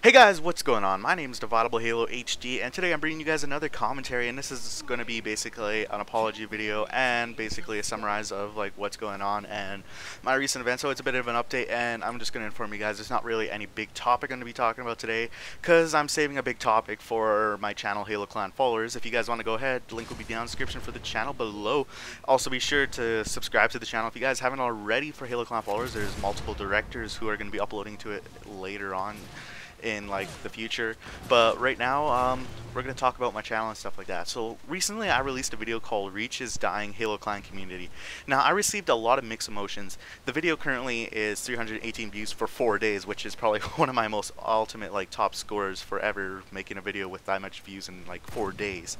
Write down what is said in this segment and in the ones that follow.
Hey guys, what's going on? My name is DividableHalo HD, and today I'm bringing you guys another commentary, and this is going to be basically an apology video and basically a summarize of like what's going on and my recent events. So it's a bit of an update, and I'm just going to inform you guys there's not really any big topic I'm going to be talking about today because I'm saving a big topic for my channel Halo Clan followers. If you guys want to go ahead, the link will be down in the description for the channel below. Also be sure to subscribe to the channel if you guys haven't already. For Halo Clan followers, there's multiple directors who are going to be uploading to it later on in like the future, but right now we're going to talk about my channel and stuff like that. So recently I released a video called Reach is Dying Halo Clan Community. Now I received a lot of mixed emotions. The video currently is 318 views for 4 days, which is probably one of my most ultimate like top scores forever, making a video with that much views in like 4 days.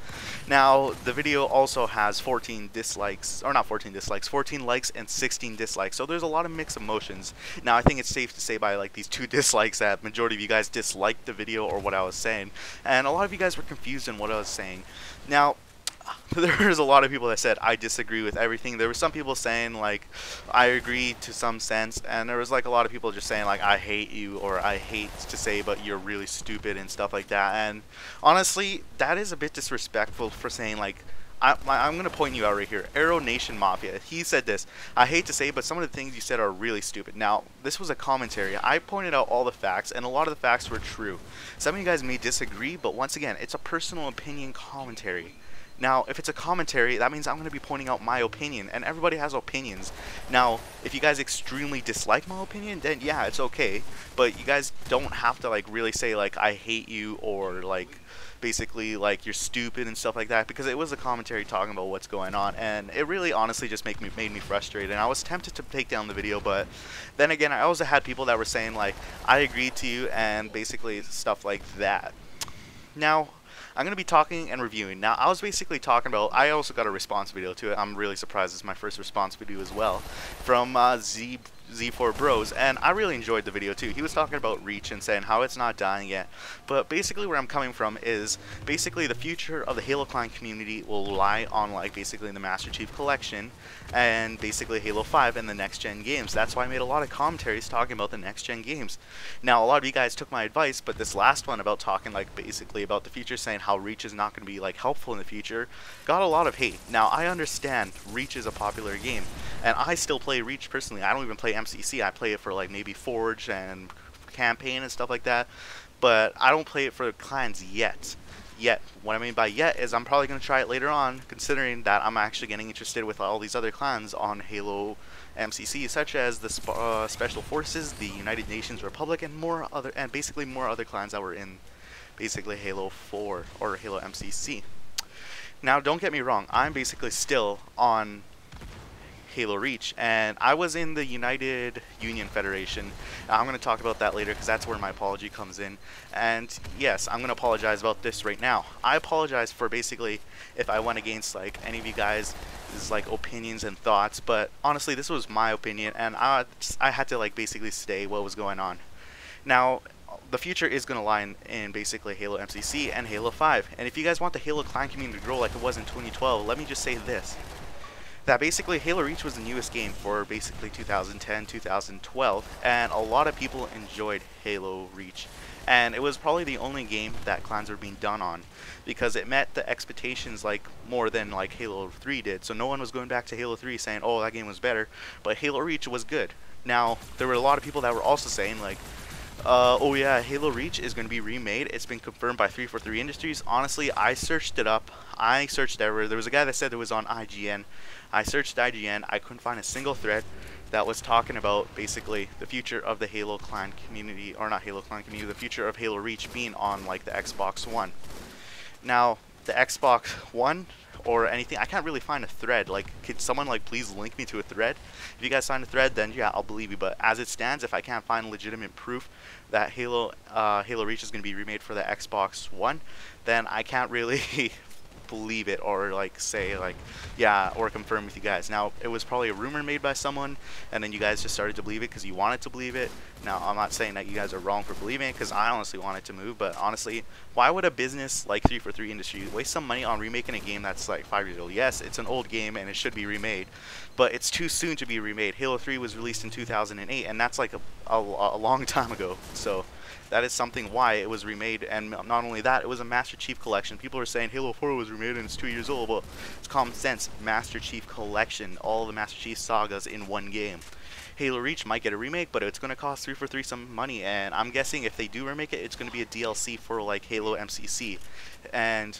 Now the video also has 14 dislikes, or not 14 dislikes, 14 likes and 16 dislikes, so there's a lot of mixed emotions. Now I think it's safe to say by like these 2 dislikes that majority of you guys disliked the video or what I was saying, and a lot of you guys were confused in what I was saying. Now there's a lot of people that said I disagree with everything. There were some people saying like I agree to some sense, and there was like a lot of people just saying like I hate you, or I hate to say but you're really stupid and stuff like that. And honestly that is a bit disrespectful for saying like I'm going to point you out right here. Aero Nation Mafia, he said this: I hate to say, but some of the things you said are really stupid. Now, this was a commentary. I pointed out all the facts, and a lot of the facts were true. Some of you guys may disagree, but once again, it's a personal opinion commentary. Now, if it's a commentary, that means I'm going to be pointing out my opinion, and everybody has opinions. Now, if you guys extremely dislike my opinion, then yeah, it's okay. But you guys don't have to like really say like I hate you, or like basically like you're stupid and stuff like that, because it was a commentary talking about what's going on, and it really honestly just made me frustrated, and I was tempted to take down the video. But then again, I also had people that were saying like I agreed to you and basically stuff like that. Now I'm going to be talking and reviewing. Now I was basically talking about, I also got a response video to it. I'm really surprised it's my first response video as well, from Z4 Bros, and I really enjoyed the video too. He was talking about Reach and saying how it's not dying yet, but basically where I'm coming from is basically the future of the Halo Clan community will lie on like basically the Master Chief Collection and basically Halo 5 and the next gen games. That's why I made a lot of commentaries talking about the next gen games. Now a lot of you guys took my advice, but this last one about talking like basically about the future, saying how Reach is not going to be like helpful in the future, got a lot of hate. Now I understand Reach is a popular game, and I still play Reach personally. I don't even play MCC. I play it for like maybe Forge and campaign and stuff like that, but I don't play it for clans yet. What I mean by yet is I'm probably going to try it later on, considering that I'm actually getting interested with all these other clans on Halo MCC, such as the Special Forces, the United Nations Republic, and basically more other clans that were in basically Halo 4 or Halo MCC. Now don't get me wrong, I'm basically still on Halo Reach, and I was in the United Union Federation. I'm going to talk about that later because that's where my apology comes in. And yes, I'm going to apologize about this right now. I apologize for basically if I went against like any of you guys' like opinions and thoughts, but honestly this was my opinion, and I had to like basically say what was going on. Now the future is going to lie in basically Halo MCC and Halo 5, and if you guys want the Halo Clan community to grow like it was in 2012, let me just say this: that basically Halo Reach was the newest game for basically 2010, 2012, and a lot of people enjoyed Halo Reach. And it was probably the only game that clans were being done on, because it met the expectations like more than like Halo 3 did. So no one was going back to Halo 3 saying, oh, that game was better, but Halo Reach was good. Now there were a lot of people that were also saying like, oh yeah, Halo Reach is going to be remade. It's been confirmed by 343 Industries. Honestly, I searched it up. I searched everywhere. There was a guy that said it was on IGN. I searched IGN. I couldn't find a single thread that was talking about basically the future of the Halo Clan community, or not Halo Clan community, the future of Halo Reach being on like the Xbox One. Now, the Xbox One or anything, I can't really find a thread. Like, could someone like please link me to a thread? If you guys find a thread, then yeah, I'll believe you. But as it stands, if I can't find legitimate proof that Halo Reach is going to be remade for the Xbox One, then I can't really believe it or like say like yeah or confirm with you guys. Now it was probably a rumor made by someone, and then you guys just started to believe it because you wanted to believe it. Now I'm not saying that you guys are wrong for believing it, because I honestly wanted to move, but honestly, why would a business like 343 Industries waste some money on remaking a game that's like 5 years old? Yes, it's an old game and it should be remade, but it's too soon to be remade. Halo 3 was released in 2008, and that's like a long time ago. So that is something why it was remade. And not only that, it was a Master Chief Collection. People are saying Halo 4 was remade and it's 2 years old. Well, it's common sense. Master Chief Collection, all the Master Chief sagas in one game. Halo Reach might get a remake, but it's going to cost 343 some money, and I'm guessing if they do remake it, it's going to be a DLC for like Halo MCC, and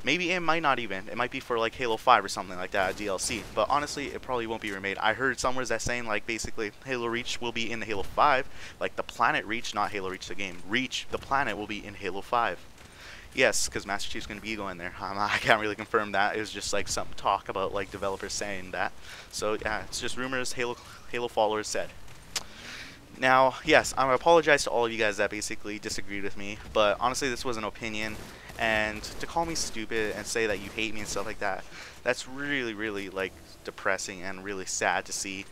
maybe it might not even. It might be for like Halo 5 or something like that, a DLC. But honestly, it probably won't be remade. I heard somewhere that saying like basically Halo Reach will be in the Halo 5, like the planet Reach, not Halo Reach the game. Reach, the planet, will be in Halo 5. Yes, because Master Chief's going to be going there. I can't really confirm that. It was just like some talk about like developers saying that. So yeah, it's just rumors. Halo followers said. Now, yes, I apologize to all of you guys that basically disagreed with me, but honestly, this was an opinion, and to call me stupid and say that you hate me and stuff like that, that's really, really like depressing and really sad to see.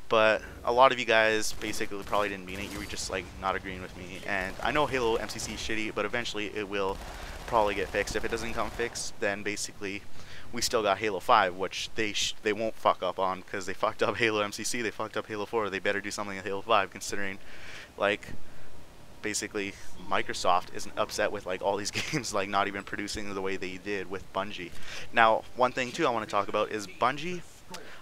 But a lot of you guys basically probably didn't mean it. You were just like not agreeing with me, and I know Halo MCC is shitty, but eventually it will probably get fixed. If it doesn't come fixed, then basically we still got Halo 5, which they won't fuck up on, because they fucked up Halo MCC, they fucked up Halo 4. They better do something at Halo 5, considering like basically Microsoft isn't upset with like all these games like not even producing the way they did with Bungie. Now, one thing too I want to talk about is Bungie.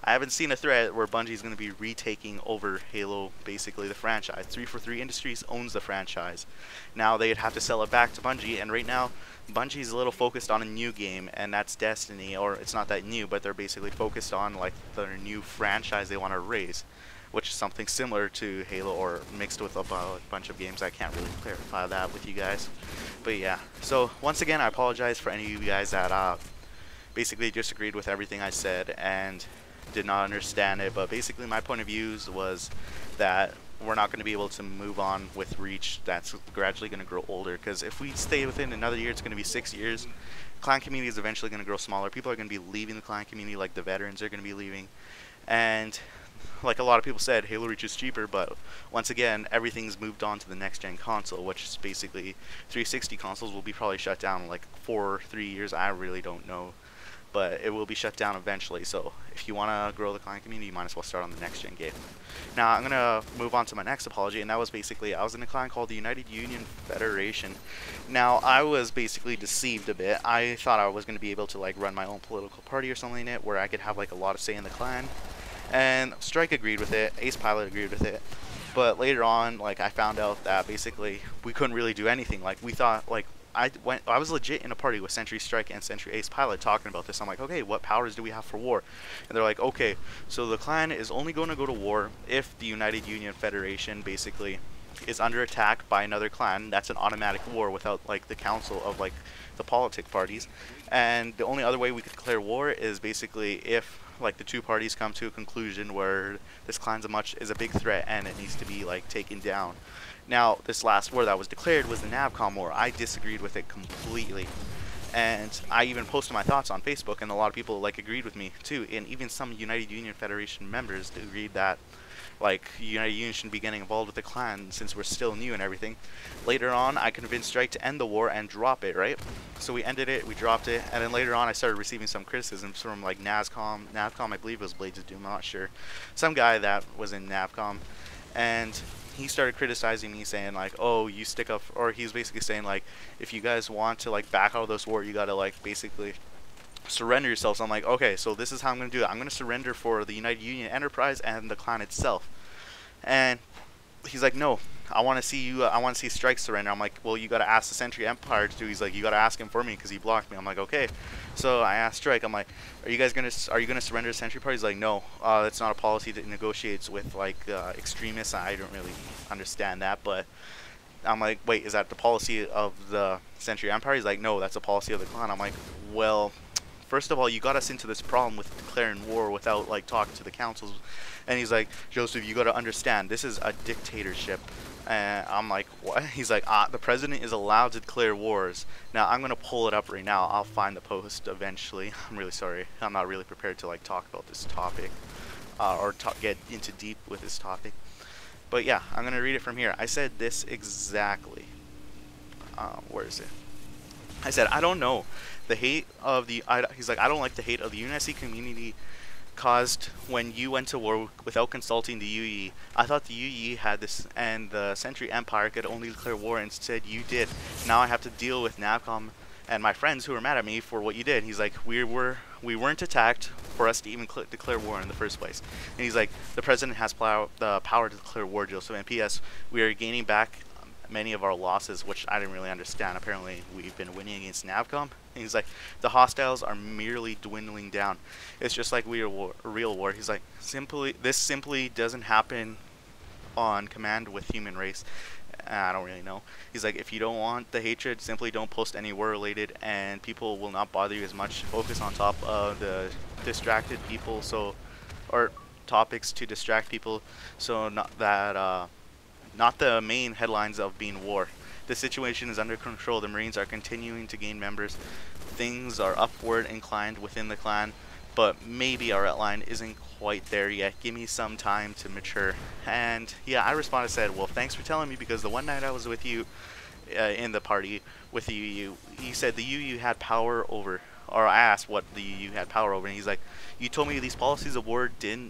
I haven't seen a thread where Bungie is going to be retaking over Halo, basically the franchise. 343 Industries owns the franchise. Now they'd have to sell it back to Bungie, and right now Bungie's a little focused on a new game, and that's Destiny. Or it's not that new, but they're basically focused on like their new franchise they want to raise, which is something similar to Halo or mixed with a bunch of games. I can't really clarify that with you guys, but yeah. So once again, I apologize for any of you guys that basically disagreed with everything I said and did not understand it. But basically my point of view was that we're not going to be able to move on with Reach. That's gradually going to grow older, because if we stay within another year, it's going to be 6 years. Clan community is eventually going to grow smaller. People are going to be leaving the clan community, like the veterans are going to be leaving, and like a lot of people said, Halo Reach is cheaper, but once again, everything's moved on to the next gen console, which is basically 360 consoles will be probably shut down in like 4 or 3 years. I really don't know, but it will be shut down eventually. So if you want to grow the clan community, you might as well start on the next gen game. Now I'm gonna move on to my next apology, and that was basically I was in a clan called the United Union Federation. Now I was basically deceived a bit. I thought I was gonna be able to like run my own political party or something in it, where I could have like a lot of say in the clan. And Strike agreed with it, Ace Pilot agreed with it, but later on, like I found out that basically we couldn't really do anything. Like we thought, like I was legit in a party with Sentry Strike and Sentry Ace Pilot talking about this. I'm like, okay, what powers do we have for war? And they're like, okay, so the clan is only going to go to war if the United Union Federation basically is under attack by another clan. That's an automatic war without like the council of like the politic parties. And the only other way we could declare war is basically if like the two parties come to a conclusion where this clan's is a big threat and it needs to be like taken down. Now this last war that was declared was the Navcom war. I disagreed with it completely, and I even posted my thoughts on Facebook, and a lot of people like agreed with me too, and even some United Union Federation members agreed that like United Union shouldn't be getting involved with the clan since we're still new and everything. Later on, I convinced Strike to end the war and drop it, right? So we ended it, we dropped it, and then later on I started receiving some criticisms from like Navcom, I believe it was Blades of Doom, I'm not sure. Some guy that was in Navcom, and he started criticizing me, saying like, oh, you stick up, or he was basically saying like, if you guys want to like back out of this war, you gotta like basically surrender yourselves. I'm like, okay, so this is how I'm gonna do it. I'm gonna surrender for the United Union Enterprise and the clan itself. And he's like, no, I want to see you. I want to see Strike surrender. I'm like, well, you gotta ask the Sentry Empire to do. He's like, you gotta ask him for me because he blocked me. I'm like, okay. So I asked Strike. I'm like, are you gonna surrender to Sentry Party? He's like, no, that's not a policy that negotiates with like extremists. I don't really understand that, but I'm like, wait, is that the policy of the Sentry Empire? He's like, no, that's a policy of the clan. I'm like, well, first of all, you got us into this problem with declaring war without like talking to the councils. And he's like, Joseph, you got to understand, this is a dictatorship. And I'm like, what? He's like, the president is allowed to declare wars. Now I'm gonna pull it up right now. I'll find the post eventually. I'm really sorry. I'm not really prepared to like talk about this topic, or get into deep with this topic. But yeah, I'm gonna read it from here. I said this exactly. Where is it? I said, I don't know. The hate of the he's like, I don't like the hate of the UNSC community caused when you went to war without consulting the UUE. I thought the UUE had this, and the Century Empire could only declare war. Instead, you did. Now I have to deal with NAVCOM and my friends who are mad at me for what you did. He's like, we weren't attacked for us to even declare war in the first place. And he's like, the president has the power to declare war, Joseph. And P.S. we are gaining back many of our losses, which I didn't really understand. Apparently, we've been winning against NAVCOM. And he's like, the hostiles are merely dwindling down. It's just like we are a real war. He's like, this simply doesn't happen on command with human race. I don't really know. He's like, if you don't want the hatred, simply don't post any war related, and people will not bother you as much. Focus on top of the distracted people, or topics to distract people, so not the main headlines of being war. The situation is under control. The Marines are continuing to gain members. Things are upward inclined within the clan, but maybe our outline isn't quite there yet. Give me some time to mature. And yeah, I responded, said, well, thanks for telling me, because the one night I was with you in the party with the UU, he said the UU had power over, or I asked what the UU had power over, and he's like, you told me these policies of war the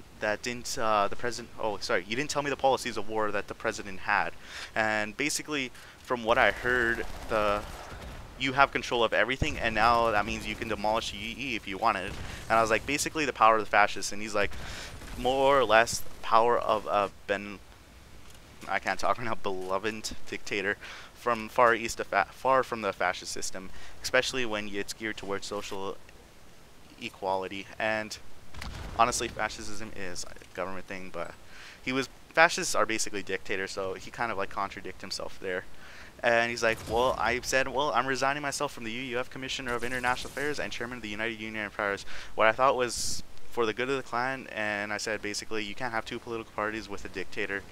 president, oh sorry, you didn't tell me the policies of war that the president had. And basically, from what I heard, you have control of everything, and now that means you can demolish the UE if you wanted. And I was like, basically the power of the fascists. And he's like, more or less power of a I can't talk right now, beloved dictator from far east of far from the fascist system, especially when it's geared towards social equality. And honestly, fascism is a government thing, but fascists are basically dictators, so he kind of like contradicted himself there. And he's like, well, I said, well, I'm resigning myself from the UUF Commissioner of International Affairs and Chairman of the United Union Empires, what I thought was for the good of the clan. And I said, basically, you can't have two political parties with a dictator.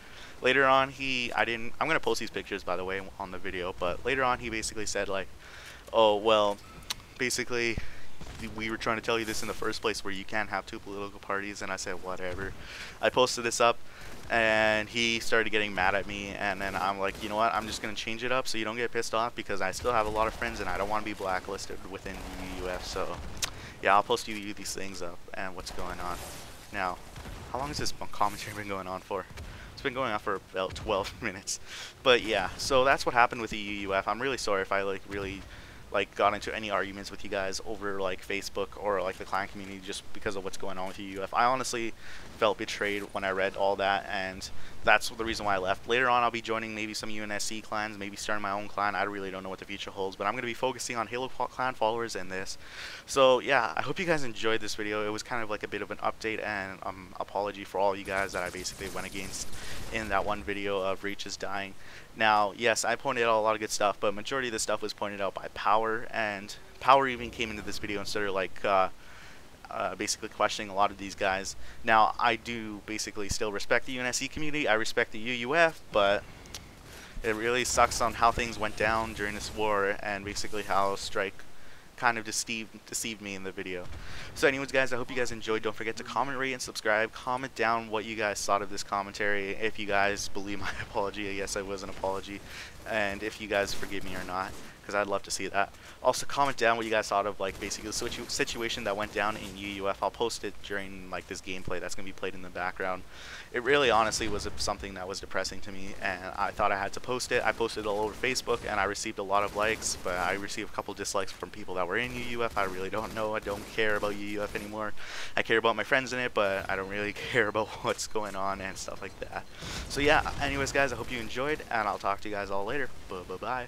Later on, I'm going to post these pictures, by the way, on the video, but later on, he basically said, like, oh, well, basically, we were trying to tell you this in the first place, where you can't have two political parties. And I said, whatever. I posted this up, and he started getting mad at me, and then I'm like, you know what, I'm just going to change it up so you don't get pissed off, because I still have a lot of friends and I don't want to be blacklisted within the UUF. So yeah, I'll post you these things up and what's going on. Now, how long has this commentary been going on for? It's been going on for about 12 minutes. But yeah, so that's what happened with the UUF. I'm really sorry if I really got into any arguments with you guys over like Facebook or like the clan community just because of what's going on with UUF. I honestly felt betrayed when I read all that, and that's the reason why I left. Later on, I'll be joining maybe some UNSC clans, maybe starting my own clan. I really don't know what the future holds, but I'm going to be focusing on Halo clan followers in this. So yeah, I hope you guys enjoyed this video. It was kind of like a bit of an update and apology for all you guys that I basically went against in that one video of Reaches dying. Now, yes, I pointed out a lot of good stuff, but majority of the stuff was pointed out by Power, and Power even came into this video and started like basically questioning a lot of these guys. Now, I do basically still respect the UNSC community. I respect the UUF, but it really sucks on how things went down during this war, and basically how Strike kind of deceived me in the video. So anyways, guys, I hope you guys enjoyed. Don't forget to comment, rate, and subscribe. Comment down what you guys thought of this commentary. If you guys believe my apology, yes, it was an apology, and if you guys forgive me or not, because I'd love to see that. Also, comment down what you guys thought of like basically the situation that went down in UUF. I'll post it during like this gameplay that's gonna be played in the background. It really honestly was something that was depressing to me, and I thought I had to post it. I posted it all over Facebook, and I received a lot of likes, but I received a couple dislikes from people that were in UUF. I really don't know. I don't care about UUF anymore. I care about my friends in it, but I don't really care about what's going on and stuff like that. So yeah, anyways, guys, I hope you enjoyed, and I'll talk to you guys all later. Bye-bye.